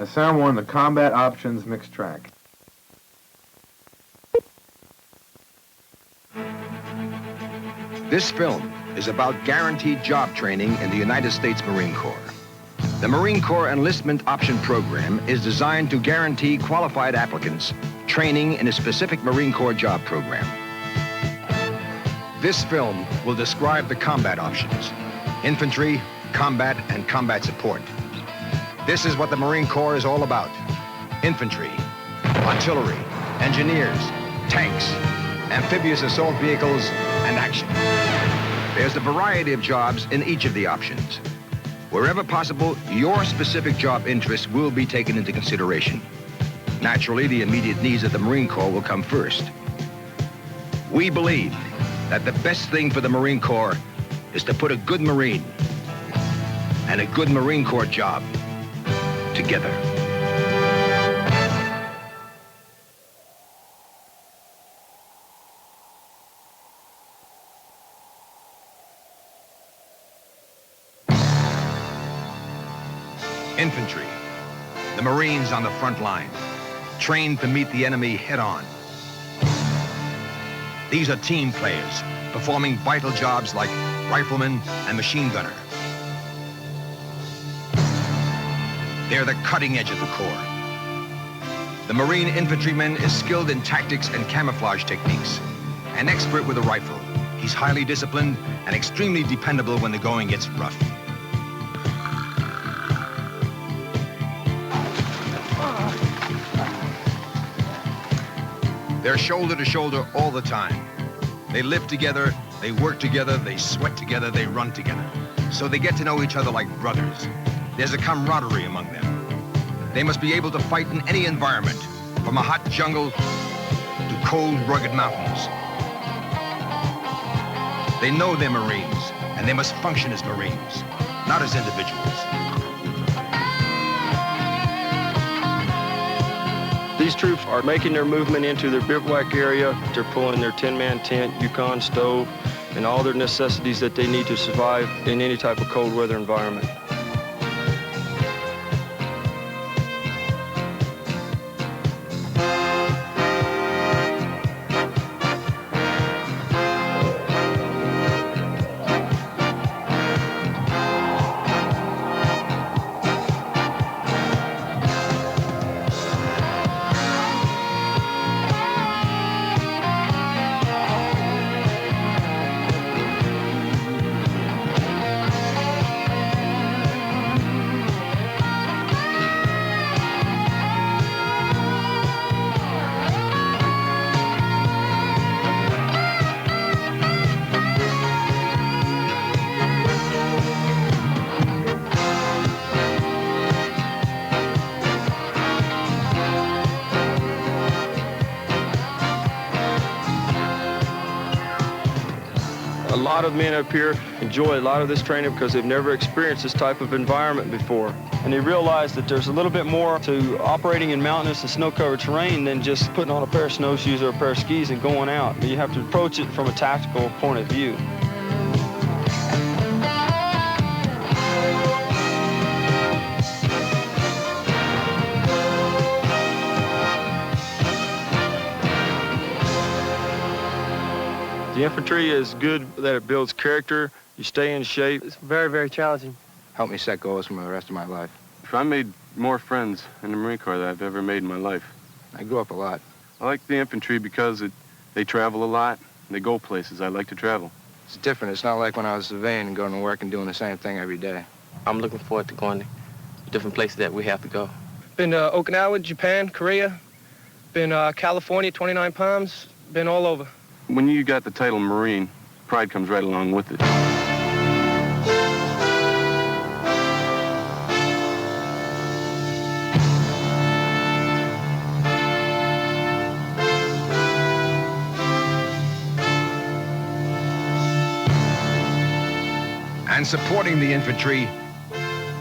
Sound 1, the combat options mixed track. This film is about guaranteed job training in the United States Marine Corps. The Marine Corps Enlistment Option Program is designed to guarantee qualified applicants training in a specific Marine Corps job program. This film will describe the combat options: infantry, combat, and combat support. This is what the Marine Corps is all about: infantry, artillery, engineers, tanks, amphibious assault vehicles, and action. There's a variety of jobs in each of the options. Wherever possible, your specific job interests will be taken into consideration. Naturally, the immediate needs of the Marine Corps will come first. We believe that the best thing for the Marine Corps is to put a good Marine and a good Marine Corps job together. Infantry, the Marines on the front line, trained to meet the enemy head-on. These are team players, performing vital jobs like rifleman and machine gunner. They're the cutting edge of the Corps. The Marine infantryman is skilled in tactics and camouflage techniques, an expert with a rifle. He's highly disciplined and extremely dependable when the going gets rough. They're shoulder to shoulder all the time. They live together, they work together, they sweat together, they run together. So they get to know each other like brothers. There's a camaraderie among them. They must be able to fight in any environment, from a hot jungle to cold, rugged mountains. They know they're Marines, and they must function as Marines, not as individuals. These troops are making their movement into their bivouac area. They're pulling their 10-man tent, Yukon stove, and all their necessities that they need to survive in any type of cold weather environment. A lot of men up here enjoy a lot of this training because they've never experienced this type of environment before. And they realize that there's a little bit more to operating in mountainous and snow-covered terrain than just putting on a pair of snowshoes or a pair of skis and going out. You have to approach it from a tactical point of view. The infantry is good that it builds character, you stay in shape. It's very, very challenging. Helped me set goals for the rest of my life. I made more friends in the Marine Corps than I've ever made in my life. I grew up a lot. I like the infantry because they travel a lot, and they go places. I like to travel. It's different. It's not like when I was surveying and going to work and doing the same thing every day. I'm looking forward to going to different places that we have to go. Been to Okinawa, Japan, Korea. Been California, 29 Palms. Been all over. When you got the title Marine, pride comes right along with it. And supporting the infantry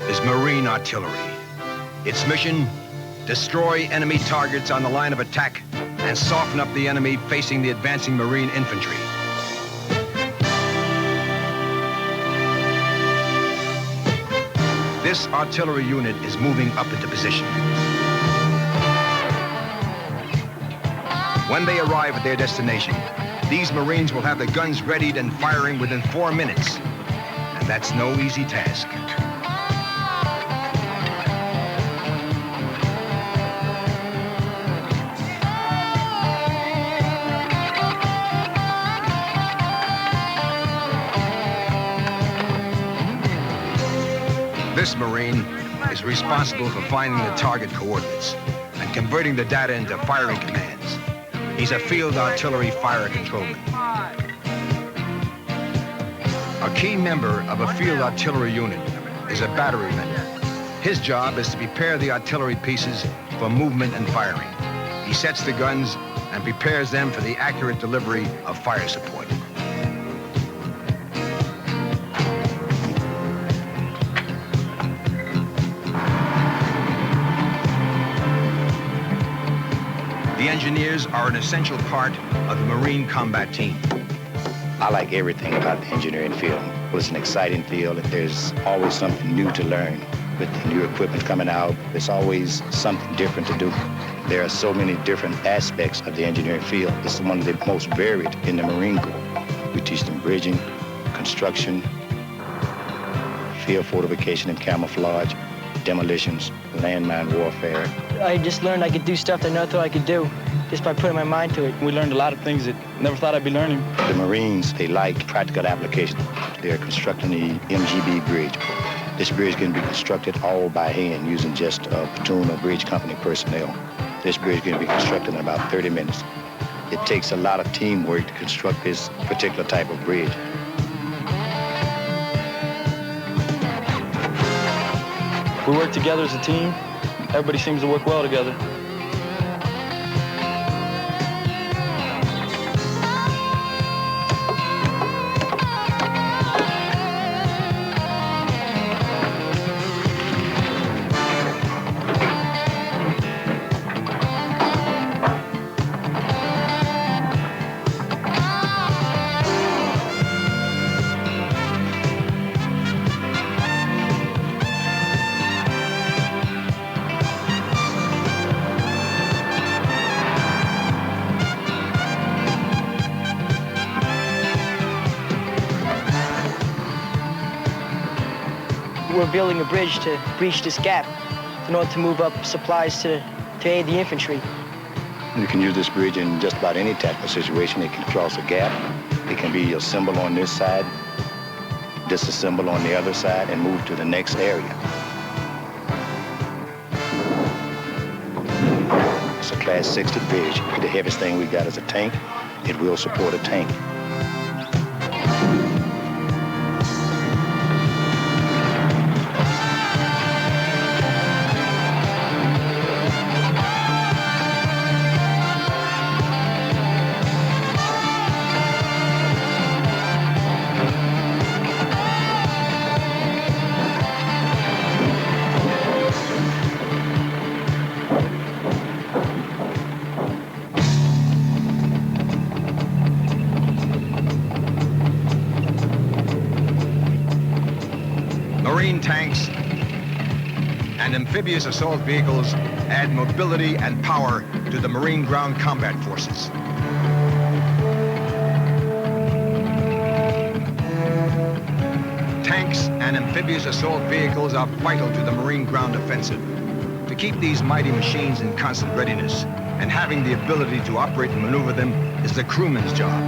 is Marine artillery. Its mission, destroy enemy targets on the line of attack and soften up the enemy facing the advancing Marine infantry. This artillery unit is moving up into position. When they arrive at their destination, these Marines will have the guns readied and firing within 4 minutes. And that's no easy task. This Marine is responsible for finding the target coordinates and converting the data into firing commands. He's a field artillery fire controlman. A key member of a field artillery unit is a batteryman. His job is to prepare the artillery pieces for movement and firing. He sets the guns and prepares them for the accurate delivery of fire support. The engineers are an essential part of the Marine combat team. I like everything about the engineering field. It's an exciting field. There's always something new to learn. With the new equipment coming out, there's always something different to do. There are so many different aspects of the engineering field. It's one of the most varied in the Marine Corps. We teach them bridging, construction, field fortification and camouflage, demolitions, landmine warfare. I just learned I could do stuff that I never thought I could do just by putting my mind to it. We learned a lot of things that I never thought I'd be learning. The Marines, they like practical application. They're constructing the MGB bridge. This bridge can be constructed all by hand using just a platoon of bridge company personnel. This bridge can be constructed in about 30 minutes. It takes a lot of teamwork to construct this particular type of bridge. We work together as a team. Everybody seems to work well together. We're building a bridge to breach this gap in order to move up supplies to aid the infantry. You can use this bridge in just about any tactical situation. It can cross a gap. It can be a symbol on this side, disassemble on the other side, and move to the next area. It's a Class 60 bridge. The heaviest thing we got is a tank. It will support a tank. Marine tanks and amphibious assault vehicles add mobility and power to the Marine ground combat forces. Tanks and amphibious assault vehicles are vital to the Marine ground offensive. To keep these mighty machines in constant readiness and having the ability to operate and maneuver them is the crewman's job.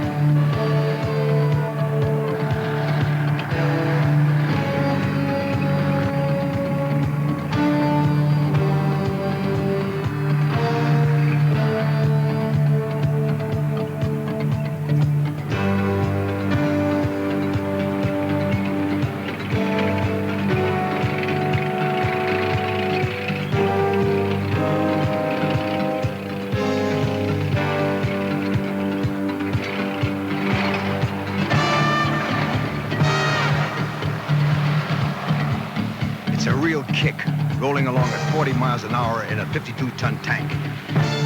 It's a real kick, rolling along at 40 miles an hour in a 52-ton tank,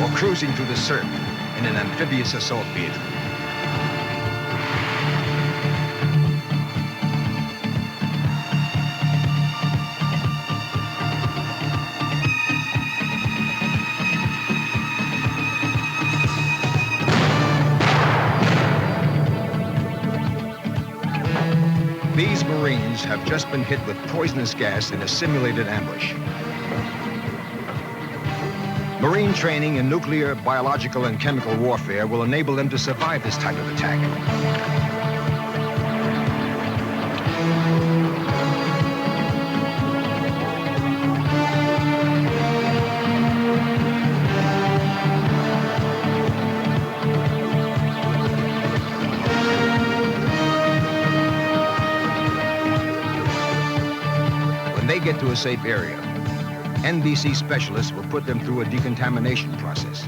or cruising through the surf in an amphibious assault vehicle. Marines have just been hit with poisonous gas in a simulated ambush. Marine training in nuclear, biological, and chemical warfare will enable them to survive this type of attack. When they get to a safe area, NBC specialists will put them through a decontamination process.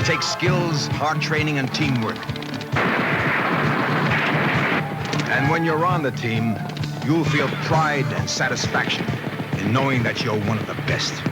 takes skills, hard training, and teamwork. And when you're on the team, you'll feel pride and satisfaction in knowing that you're one of the best.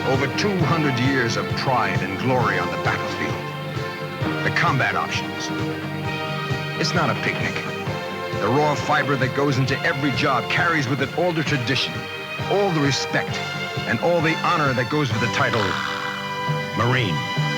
Over 200 years of pride and glory on the battlefield. The combat options. It's not a picnic. The raw fiber that goes into every job carries with it all the tradition, all the respect, and all the honor that goes with the title Marine.